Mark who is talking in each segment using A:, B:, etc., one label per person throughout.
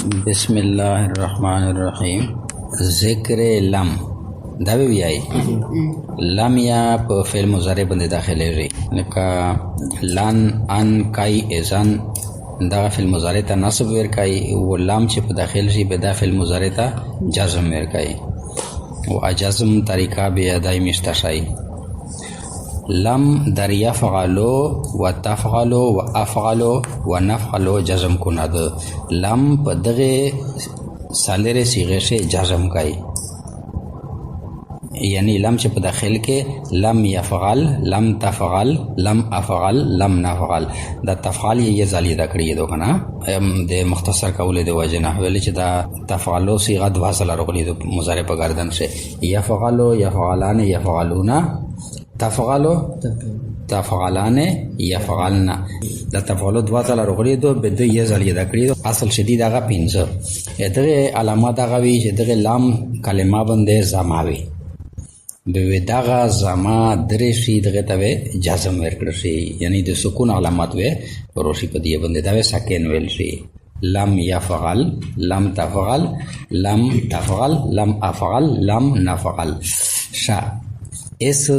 A: بسم الله الرحمن الرحیم. ذکر لم دا به بیاي لم یا په فعل مضارع باندې داخليږي لکه لن ان کای اذن دا فعل مضارع ته نصب ورکای او لم چې په داخل شي به دا فعل مضارع ته جزم ورکای او جزم طریقه به ادای مستشای. لم در یفعلو و تفعلو و افعلو و نفعلو جزم کند. لم په دغه سالره صيغه شه جزم کوي، یعنی لم چې په داخل کې لم یفعل، لم تفعل، لم افعل، لم نفعل، دا تفعل یې زالیده کړی دی کنه د مختصر کولې د وجه نه ویل چې دا تفعلو صيغه د واصله راغلي د مضارع په گردن شه. یفعلو، یفعلان، یفعلون، تفعلو، تفعلان، یفعلن، دا تفعلو دوا ځله راغلي دو به د یې زالیده کړی دی. اصل شدید هغه 15 دغه علامات هغه وی چې دغه لام کلمه باندې زماوي به دغه زما درې شي دغه ته جزم ورکړ شي، یعنی د سکون علامات و روشي په دی باندې دا ساکن ویل شي. لم یفعل، لم تفعل، لم تفعل، لم افعل، لم نفعل. شا اس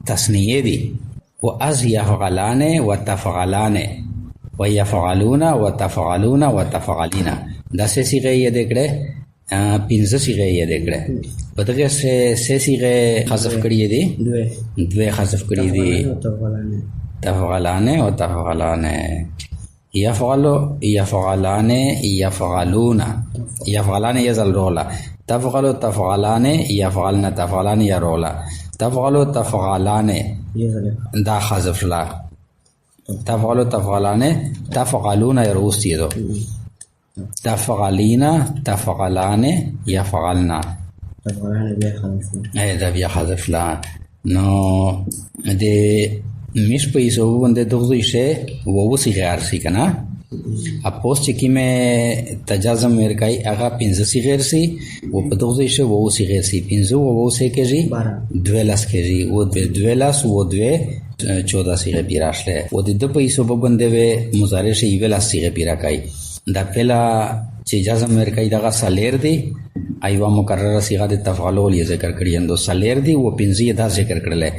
A: تسنیه دی و از یفعلان و تفعلان و یفعلون و تفعلون و تفعلین دا سه صيغه یې دکړه 15 صيغه یې دکړه په دغه سه صيغه حذف کړی دي، دوه حذف کړی دي تفعلان او تفعلان. یفعلو، یفعلان، یفعلون، یفعلان یزل رولا، تفعلو، تفعلان، یفعلن، تفعلان یرولا، تفعلو، تفعلان دا حذف لا، تفعلو، تفعلان، تفعلون یروسی دو، تفعلین، تفعلان، یفعلن دا بیا حذف لا. نو د مش په ایسو باندې دغه شی وو سی غیر سی کنه اپوس چې کیمه تجازم ورکای هغه 15 سی غیر سی او په دغه شی وو سی غیر سی 15 وو سی کېږي 12 کېږي او 12 او 2 14 سی بیراشله او د په ایسو باندې و مضارع شی ویلا سی بیراکای دا پهلا چې جزم ورکای دغه سالیر دی ایوا مکرره صيغه د تفعلول یې ذکر کړی اندو سالیر دی او 15 دا ذکر کړل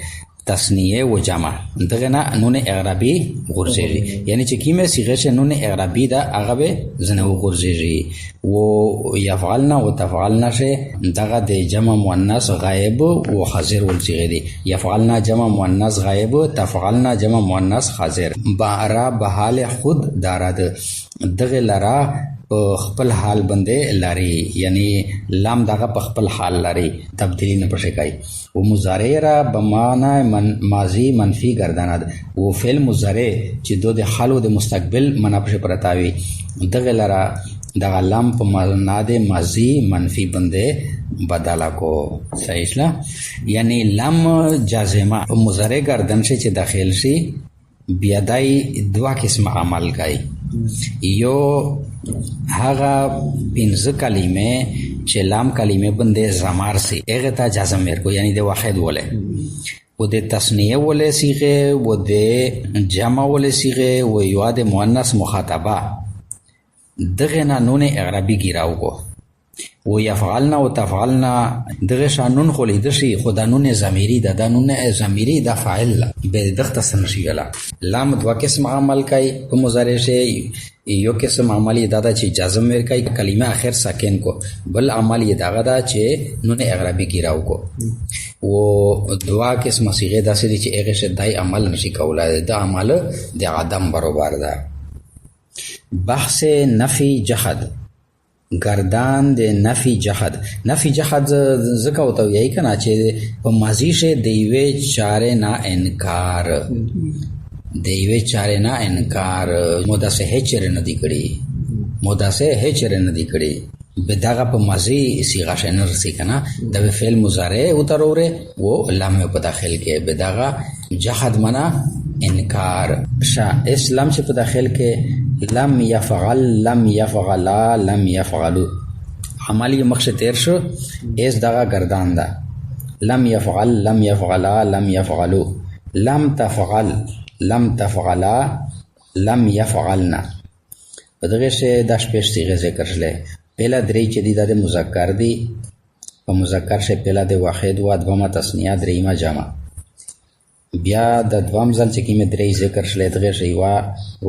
A: تسنیه و جمع دغه نه نون اعرابي غورځي، یعنی چې کیمه صيغه شه نون اعرابي دا هغه به زنه غورځي او يفعلنا او تفعلنا شه دغه د جمع مؤنث غائب او حاضر ول صيغه دي. يفعلنا جمع مؤنث غائب، تفعلنا جمع مؤنث حاضر. بارا بحال خود دارد دغه لرا خپل حال باندې لري، یعنی لام دغه په خپل حال لري، تبدیلی نه پښه کوي. او مضارع را بمانه ماضی منفی گرداند او فعل مضارع چې دو د حال او د مستقبل معنا پښه پرتاوي دغه لرا دغه لام په معنا د ماضی منفی باندې بدلا کو. صحیح شلا، یعنی لام جازمه په مضارع گردن شي چې داخل شي بیا دای دوا قسم عمل کوي. یو هغه 15 کلمه چې لام کلمه باندې زمار سي هغه ته جزم ورکو، یعنی د واحد وله و د تسنیه وله صيغه و د جمع وله صيغه و یو د مؤنث مخاطبه دغه نه نون اعرابي ګراو کو و يفعلنا و تفعلنا دغه شانون خو لید شي خدانون ضمیری د دانون ضمیری د فاعل به دغه تسنشي غلا. لام دوا قسم عمل کوي په مضارع شي، یو قسم عملی دادا چې جزم ورکای کلمه اخر ساکن کو، بل عملی داغه دا چې نون اعرابي ګراو کو. و دوا قسم صيغه داسې دي چې هغه شدای عمل نشي کولای، دا عمل د عدم برابر ده. بحث نفی جحد گردان د نفی جحد. نفی جحد زکه وته یی کنه چې په ماضی شه دیوی چاره نه انکار، دیوی چاره نه انکار مودا سه هچره نه دی کړي، مودا سه هچره نه دی کړي به دغه په ماضی صيغه شنه رسی کنه د فعل مضارع اتروره و لام په داخل کې به دغه جحد معنا انکار. شا اسلام چې په داخل کې لم يفعل، لم يفعلا، لم يفعلوا عملی مخش تیر شو اس دغه گردان ده. لم يفعل، لم يفعلا، لم يفعلوا، لم تفعل، لم تفعلا، لم يفعلنا په دغه شی دا شپږ صيغه ذکر شلې. پهلا درې چې دي د مذکر دي، په مذکر شی پهلا د واحد و، دومه تسنیه، دریمه جمع. بیا د دوام ځل چې کومه درې ذکر شلې دغه شی وا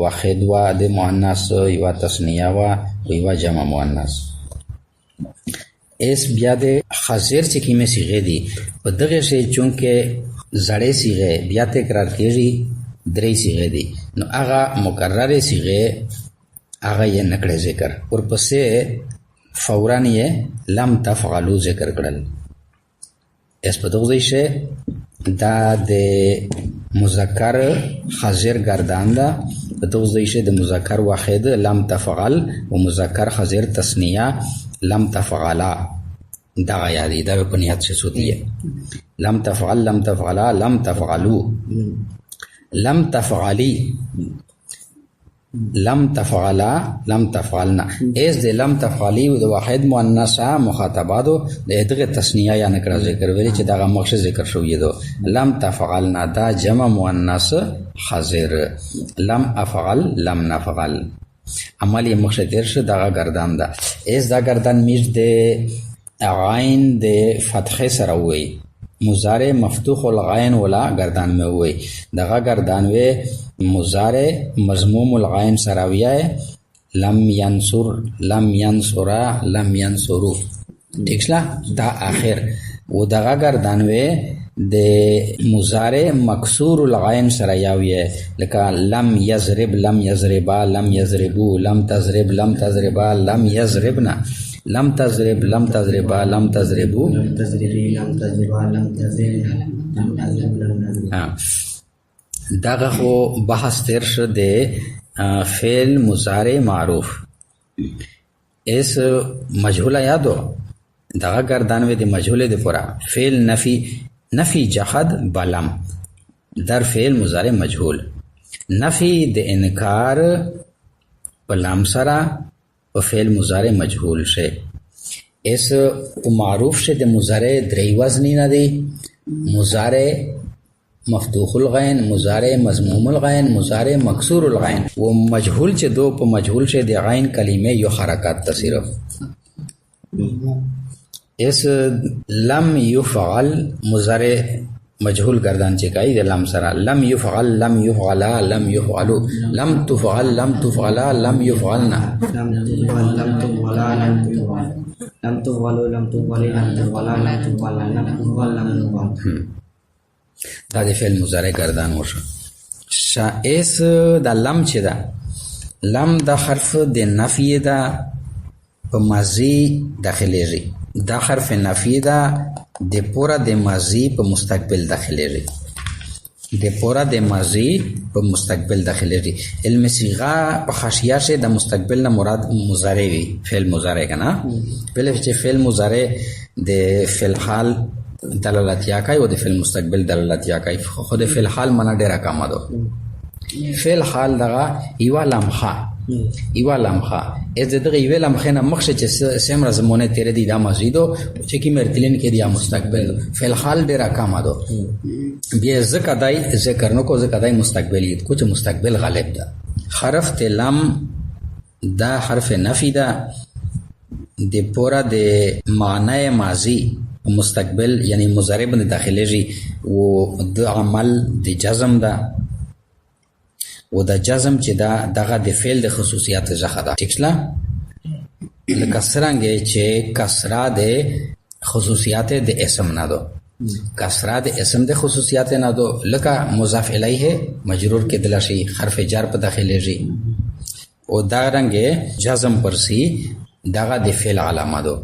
A: واحد و د مؤنث، یو تسنیه و او یو جمع مؤنث. اس بیا د حاضر چې کومه صيغه دي په دغه شی چونکه زړې صيغه بیا تکرار کیږي، درې صيغه دي، نو هغه مکرره صيغه هغه یې نکړه ذکر، ورپسې فورا یې لم تفعلوا ذکر کړل. اس په دغه شی دا د مذکر حاضر گردان ده، په دغه شی د مذکر واحد لم تفعل او مذکر حاضر تسنیه لم تفعلا دا یادی دا په نیت سے سوتی ہے. لم تفعل، لم تفعلا، لم تفعلوا، لم تفعلی، لم تفعلا، لم تفعلنا. اس د لم تفعلی د واحد مؤنثه مخاطباتو د دغه تسنیه یا نکره ذکر ویل چې دغه مخشه ذکر شوی دو. لم تفعلنا دا جمع مؤنث حاضر، لم افعل، لم نفعل. عمل یې مخشه تیر شو دغه گردان ده. اس دا گردان میش د عین د فتحه سره وي، مضارع مفتوح العین ولا گردان میں ہوئی، دغه گردان وی مضارع مضموم العین سراویہ لم ینصر، لم ینصرا، لم ینصرو. ٹھیک شلا دا آخر و دغه گردان وی د مضارع مکسور العین سراویہ لکه لم یضرب، لم یضربا، لم یضربو، لم تضرب، لم تضربا، لم یضربنا، لم تضرب، لم تضربا، لم تضربو، لم تضربی، لم تضربا، لم تضربنا، لم تضربنا. دغه خو بحث تیر شو د فعل مضارع معروف. اس مجهول یادو دغه گردانوی د مجهول د پورا فعل نفی، نفی جحد بلم در فعل مضارع مجهول، نفی د انکار بلم سرا و فعل مضارع مجهول شه. اس معروف شه د مضارع درې وزنی نه دی، مضارع مفتوح الغین، مضارع مضموم الغین، مضارع مکسور الغین. و مجهول چې دو په مجهول شه د غین کلمه یو حرکت تصرف. اس لم یفعل مضارع مجهول گردان چې کای د لم سره، لم یفعل، لم یفعلا، لم یفعلوا، لم تفعل، لم تفعلا، لم یفعلنا، لم تفعل، لم تفعلا، لم تفعل، لم تفعلوا، لم تفعلی، لم تفعلا، لم تفعلنا، لم تفعل، لم تفعل. دا د فعل مضارع گردان وشو. اس دا لم چې دا لم دا حرف د نفی دا په ماضی داخليږي، دا حرف نفی دا د پورا د ماضی په مستقبل داخليږي، د پورا د ماضی په مستقبل داخليږي. علم صيغه په حاشیه شه د مستقبل نه مراد مضارع وي، فعل مضارع کنه. بل چې فعل مضارع د فعل حال دلالت یا کوي او د فعل مستقبل دلالت یا کوي. خو د فعل حال معنا ډیره کم ده. فعل حال دغه یو لمحه، یو لمحه از دغه یو لمحه نه مخشه چې سمره زمونه تیر دي دا مزیدو چې کی مرتلین کې دی مستقبل. فعل حال ډیره کم ده. بیا ذکر دای ذکر نو کو ذکر دای مستقبلیت کو چې مستقبل غالب ده. حرف تلم دا حرف نفی ده د پورا د معنی ماضی مستقبل یعنی مضارع باندې داخليږي او د عمل د جزم ده او د جزم چې دا دغه د فعل د خصوصیات څخه ده. ٹھیک شلا لکه څنګه چې کسره د خصوصیات د اسم نه ده، کسره د اسم د خصوصیات نه ده، لکه مضاف الیه مجرور کې دلشي حرف جر په داخليږي او دا رنګ جزم پرسي دغه د فعل علامه ده.